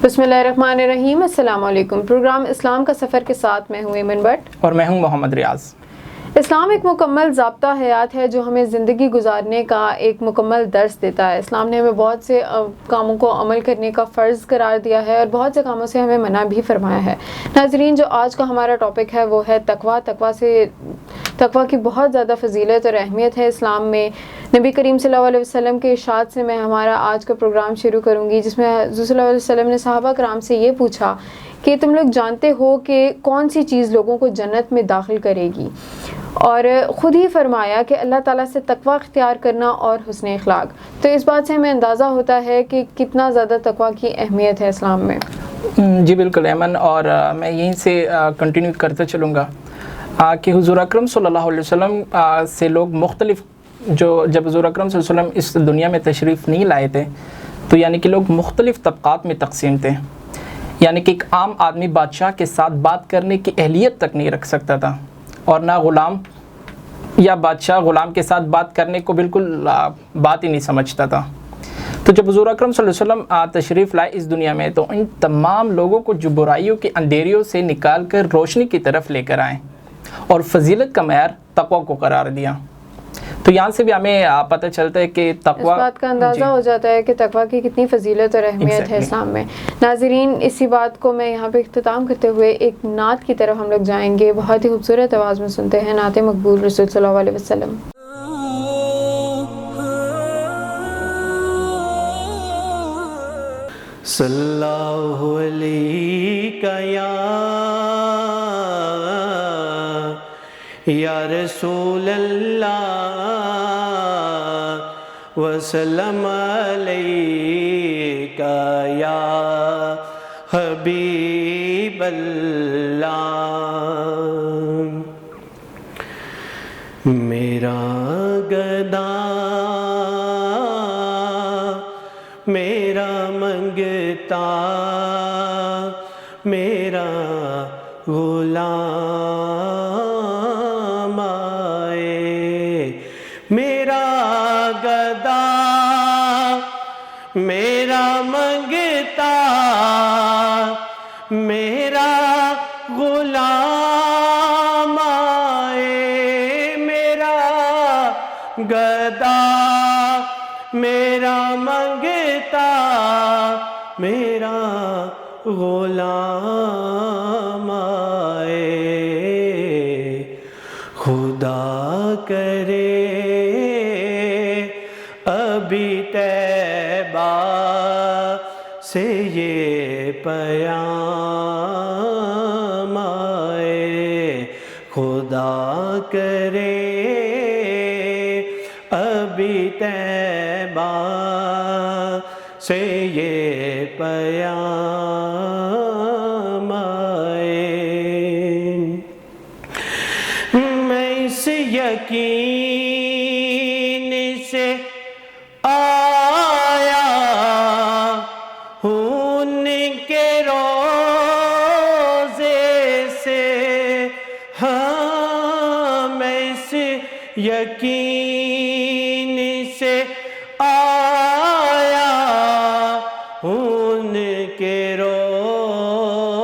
बिस्मिल्लाहिर्रहमानिर्रहीम। अस्सलाम वालेकुम। प्रोग्राम इस्लाम का सफ़र के साथ मैं हूँ इमन भट्ट और मैं हूँ मोहम्मद रियाज। इस्लाम एक मुकम्मल ज़ाब्ता हयात है जो हमें ज़िंदगी गुजारने का एक मुकम्मल दर्स देता है। इस्लाम ने हमें बहुत से कामों को अमल करने का फ़र्ज़ करार दिया है और बहुत से कामों से हमें मना भी फरमाया है। नाज़रीन, जो आज का हमारा टॉपिक है वो है तक़वा। तक़वा की बहुत ज़्यादा फ़जीलत और अहमियत है इस्लाम में। नबी करीम सल्लल्लाहु अलैहि वसल्लम के इरशाद से मैं हमारा आज का प्रोग्राम शुरू करूँगी, जिसमें हुज़ूर सल्लल्लाहु अलैहि वसल्लम ने सहाबा कराम से ये पूछा कि तुम लोग जानते हो कि कौन सी चीज़ लोगों को जन्नत में दाखिल करेगी, और ख़ुद ही फरमाया कि अल्लाह ताला से तक़वा इख्तियार करना और हुस्न इखलाक। तो इस बात से हमें अंदाज़ा होता है कि कितना ज़्यादा तक़वा की अहमियत है इस्लाम में। जी बिल्कुल ऐमन, और मैं यहीं से कंटिन्यू करते चलूँगा कि हुज़ूर अकरम सल्लल्लाहु अलैहि वसल्लम से लोग मुख्तलिफ़, जब हुज़ूर अकरम सल्लल्लाहु अलैहि वसल्लम इस दुनिया में तशरीफ़ नहीं लाए थे तो यानी कि लोग मुख्तलिफ़ तबक़ात में तकसीम थे। यानी कि एक आम आदमी बादशाह के साथ बात करने की अहलियत तक नहीं रख सकता था, और ना ग़ुलाम या बादशाह ग़ुलाम के साथ बात करने को बिल्कुल बात ही नहीं समझता था। तो जब हुज़ूर अकरम सल्लल्लाहु अलैहि वसल्लम तशरीफ़ लाए इस दुनिया में तो इन तमाम लोगों को जो बुराइयों के अंधेरियों से निकाल कर रोशनी की तरफ लेकर आए और फजीलत का मयार तक़वा को करार दिया। तो यहाँ से भी हमें पता चलता है कि तक़वा, इस बात का अंदाज़ा हो जाता है कि तक़वा की कितनी फ़जीलत और अहमियत है इस्लाम में। नाज़रीन, इसी बात को मैं यहाँ पे इख्तिताम करते हुए एक नात की तरफ हम लोग जाएंगे। बहुत ही खूबसूरत आवाज़ में सुनते हैं नात मकबूल रसूल सल्लल्लाहु अलैहि वसल्लम। सल्लल्लाहु अलैहि या रसूल अल्लाह वसल्लम अलैका या हबीब अल्लाह। मेरा गदा मेरा मंगता मेरा गुलाम आए, मेरा गदा मेरा मंगता मेरा गुलाम आए, मेरा गदा मेरा मंगता मेरा गुलाम आए। खुदा करे अभी तैबा से ये पैगाम आए, खुदा करे अभी तैबा से ये पैगाम आए। मैं इस यकीन से आया हूँ उनके रोज़े से, हाँ मैं इस यकीन से आया उनके रोज़े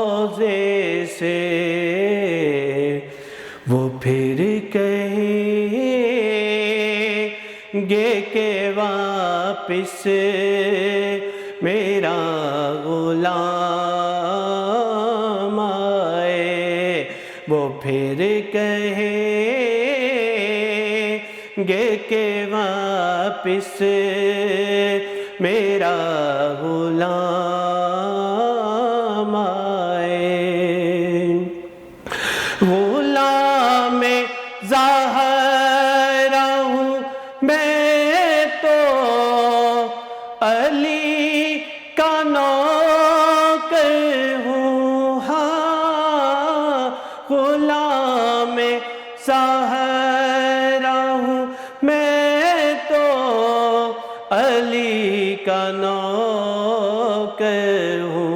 से। वो फिर कहेंगे कि वापिस मेरा गुलाम आए, वो फिर कहेंगे कि वापिस मेरा गुलाम आए। गुलाम ज़हरा हूँ मैं तो अली का नौकर हूँ, हाँ गुलाम ज़हरा हूँ मैं तो अली का नौकर हूँ।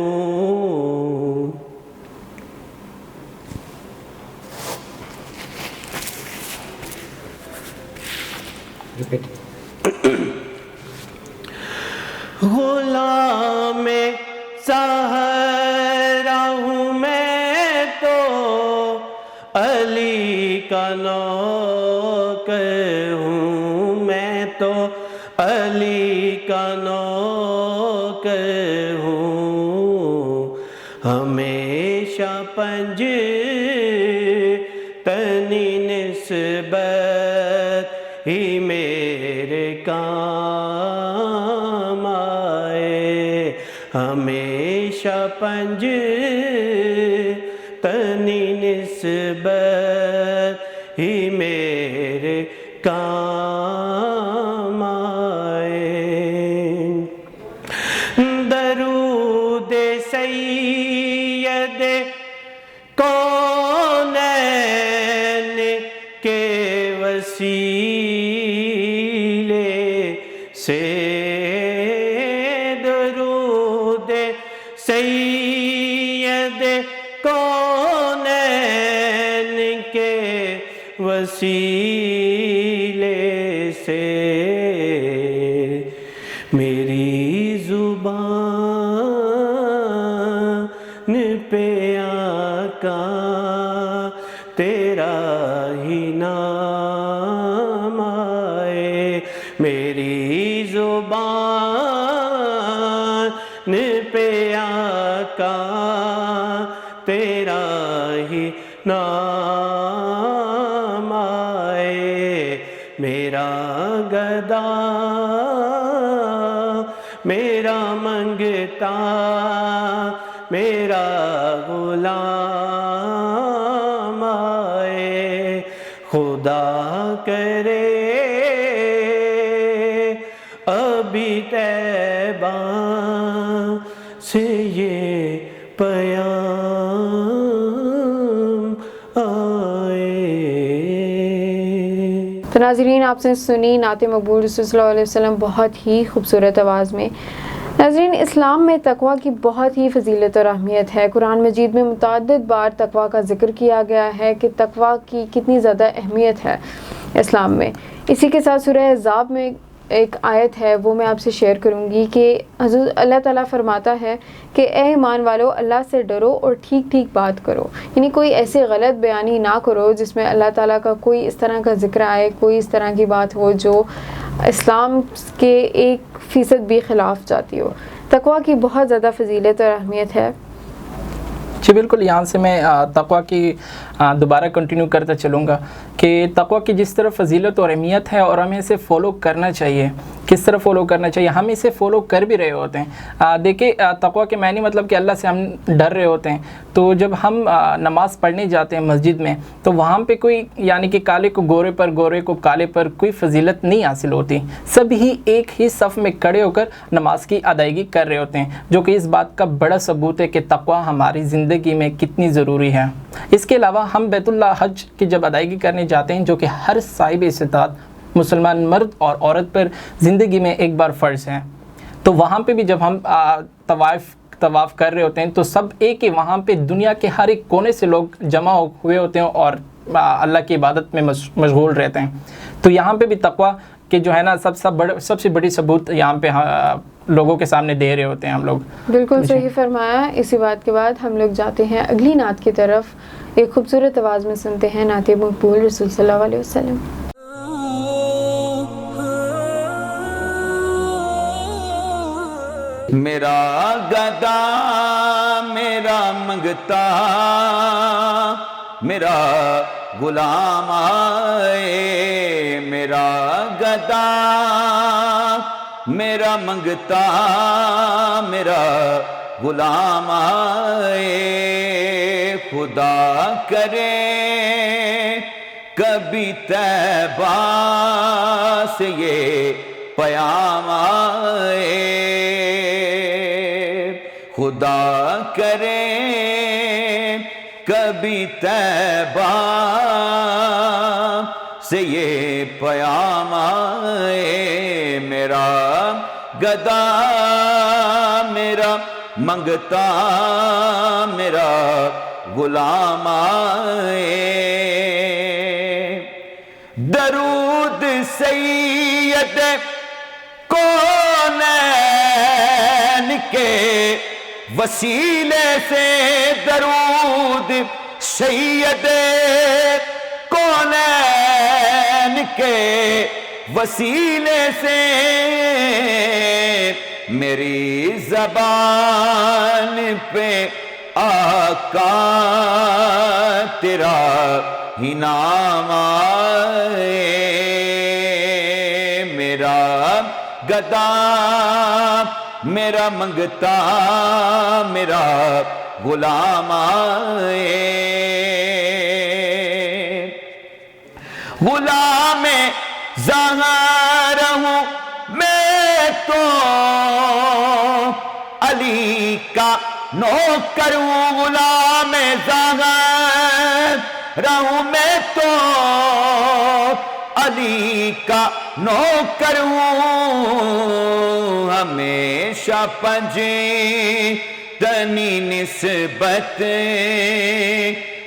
गुलाम सहारा हूँ मैं तो अली का नौकर हूँ मैं तो अली का नौकर हूँ हमेशा पंज तनी निस्बत ही मेरे काम आए हमेशा पंज तनी निस्बत ही मेरे काम आए दरूद सैयद कौनैन के वसीले से दरूद सैयद कौनैन के वसीले से मेरी ज़ुबान पे आका तेरा ही नाम आए मेरी ज़ुबान पे आका तेरा ही नाम आए मेरा गदा मेरा मंगता मेरा गुलाम आए खुदा करे अभी तैबा से ये पयाम आए। तो नाज़रीन आपने सुनी नात मकबूल रसूल सल्लल्लाहु अलैहि वसल्लम बहुत ही खूबसूरत आवाज़ में। नाज़रीन इस्लाम में तक़वा की बहुत ही फ़जीलत और अहमियत है। कुरान मजीद में मुतअद्दिद बार तक़वा का ज़िक्र किया गया है कि तक़वा की कितनी ज़्यादा अहमियत है इस्लाम में। इसी के साथ सूरह अहज़ाब में एक आयत है वो मैं आपसे शेयर करूंगी कि हज़रत अल्लाह ताला फरमाता है कि ए ईमान वालो अल्लाह से डरो और ठीक ठीक बात करो, यानी कोई ऐसी गलत बयानी ना करो जिसमें अल्लाह ताला का कोई इस तरह का ज़िक्र आए, कोई इस तरह की बात हो जो इस्लाम के 1% भी ख़िलाफ़ जाती हो। तक़वा की बहुत ज़्यादा फ़जीलत और अहमियत है। जी बिल्कुल, यहाँ से मैं तक़वा की दोबारा कंटिन्यू करता चलूँगा कि तक़वा की जिस तरह फजीलत और अहमियत है और हमें इसे फ़ॉलो करना चाहिए। किस तरह फ़ॉलो करना चाहिए, हम इसे फ़ॉलो कर भी रहे होते हैं। देखिए तक़वा के मायने मतलब कि अल्लाह से हम डर रहे होते हैं। तो जब हम नमाज़ पढ़ने जाते हैं मस्जिद में तो वहाँ पे कोई यानी कि काले को गोरे पर, गोरे को काले पर कोई फजीलत नहीं हासिल होती। सभी एक ही सफ़ में खड़े होकर नमाज की अदायगी कर रहे होते हैं, जो कि इस बात का बड़ा सबूत है कि तक़वा हमारी ज़िंदगी में कितनी ज़रूरी है। इसके अलावा हम बैतुल्लाह हज की जब अदायगी करने जाते हैं, जो कि हर साहिब इस्तात मुसलमान मर्द और औरत पर ज़िंदगी में एक बार फ़र्ज़ है, तो वहाँ पे भी जब हम तवाफ़ कर रहे होते हैं तो सब एक ही वहाँ पे दुनिया के हर एक कोने से लोग जमा हुए होते हैं और अल्लाह की इबादत में मशगूल रहते हैं। तो यहाँ पे भी तक़वा के जो है ना सबसे बड़ी सबूत यहाँ पे लोगों के सामने दे रहे होते हैं हम लोग। बिल्कुल सही फरमाया। इसी बात के बाद हम लोग जाते हैं अगली नात की तरफ। एक खूबसूरत आवाज़ में सुनते हैं नात मकबूल रसूल सल्लल्लाहु अलैहि वसल्लम। मेरा गदा मेरा मंगता मेरा गुलाम आए, मेरा गदा मेरा मंगता मेरा गुलाम आए, खुदा करे कभी तैबा से ये पयाम आए, खुदा करे कभी तैबा से ये पयाम आए, मेरा गदा मेरा मंगता मेरा गुलाम आए, दरूद सैयद कौनैन के وسیلے سے درود سید کونین کے وسیلے سے میری زبان پہ آقا تیرا ہی نام آئے میرا گدا میرا منگتا میرا غلام آئے غلام زہر ہوں میں تو علی کا نوکر ہوں غلام زہر ہوں میں تو علی کا نوکر ہوں ہمیشہ پنجی تنی نسبت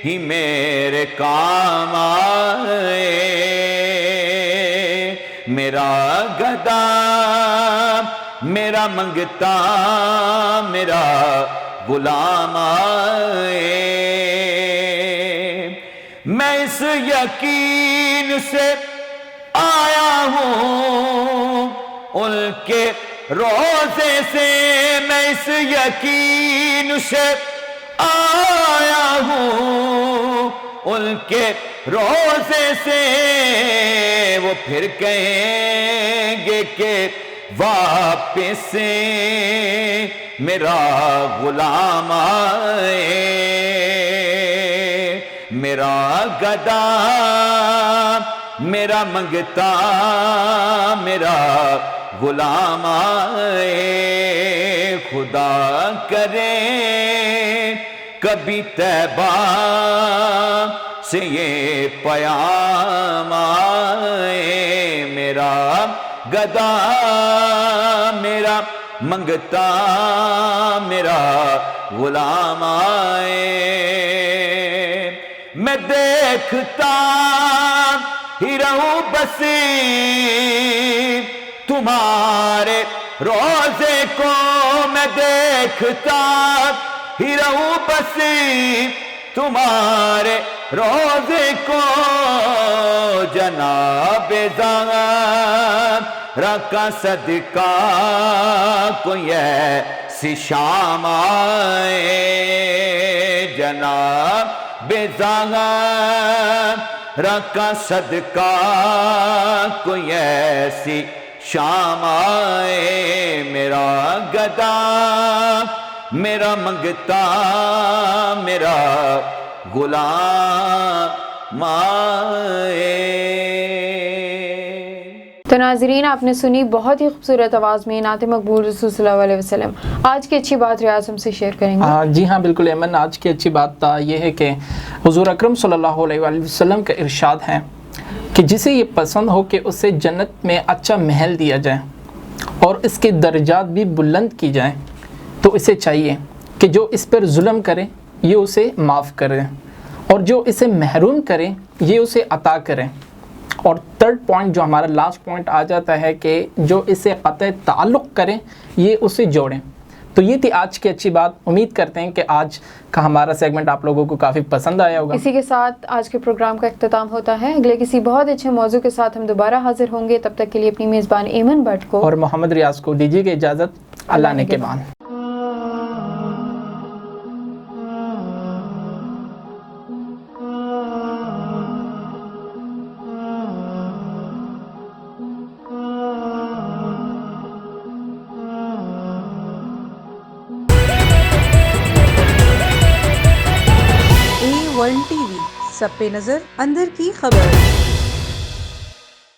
ہی میرے کام آئے میرا گدا میرا منگتا میرا غلام آئے میں اس یقین سے آیا ہوں ان کے روزے سے میں اس یقین سے آیا ہوں ان کے روزے سے وہ پھر کہیں گے کہ واپس میرا غلام آئے میرا گدا میرا منگتا میرا غلام آئے خدا کرے کبھی طیبہ سے یہ پیام آئے میرا گدا میرا منگتا میرا غلام آئے میں دیکھتا ہی رہوں بسی تمہارے روزے کو میں دیکھتا ہی رہوں بسی تمہارے روزے کو جناب زہرا کا صدقہ کوئی ایسی شام آئے جناب زہرا کا صدقہ کوئی ایسی شام آئے میرا گدا میرا منگتا میرا غلام آئے تو ناظرین آپ نے سنی بہت ہی خوبصورت آواز میں نعت مقبول رسول صلی اللہ علیہ وسلم. آج کی اچھی بات ریاض ہم سے شیئر کریں گے. جی ہاں بالکل ایمن. آج کی اچھی بات یہ ہے کہ حضور اکرم صلی اللہ علیہ وسلم کا ارشاد ہے کہ جسے یہ پسند ہو کہ اسے جنت میں اچھا محل دیا جائے اور اس کے درجات بھی بلند کی جائیں تو اسے چاہیے کہ جو اس پر ظلم کرے یہ اسے معاف کرے اور جو اسے محروم کرے یہ اسے عطا کرے. اور تھرڈ پوائنٹ جو ہمارا لاسٹ پوائنٹ آ جاتا ہے کہ جو اسے قطع تعلق کرے یہ اسے جوڑیں. تو یہ تھی آج کی اچھی بات. امید کرتے ہیں کہ آج کا ہمارا سیگمنٹ آپ لوگوں کو کافی پسند آیا ہوگا. اسی کے ساتھ آج کے پروگرام کا اختتام ہوتا ہے. اگلے کسی بہت اچھے موضوع کے ساتھ ہم دوبارہ حاضر ہوں گے. تب تک کے لیے اپنی میزبان ایمن بٹ کو اور محمد ریاض کو دیجیے گا اجازت. اللہ نے کے بان. ورلڈ ٹی وی سب پہ نظر اندر کی خبر.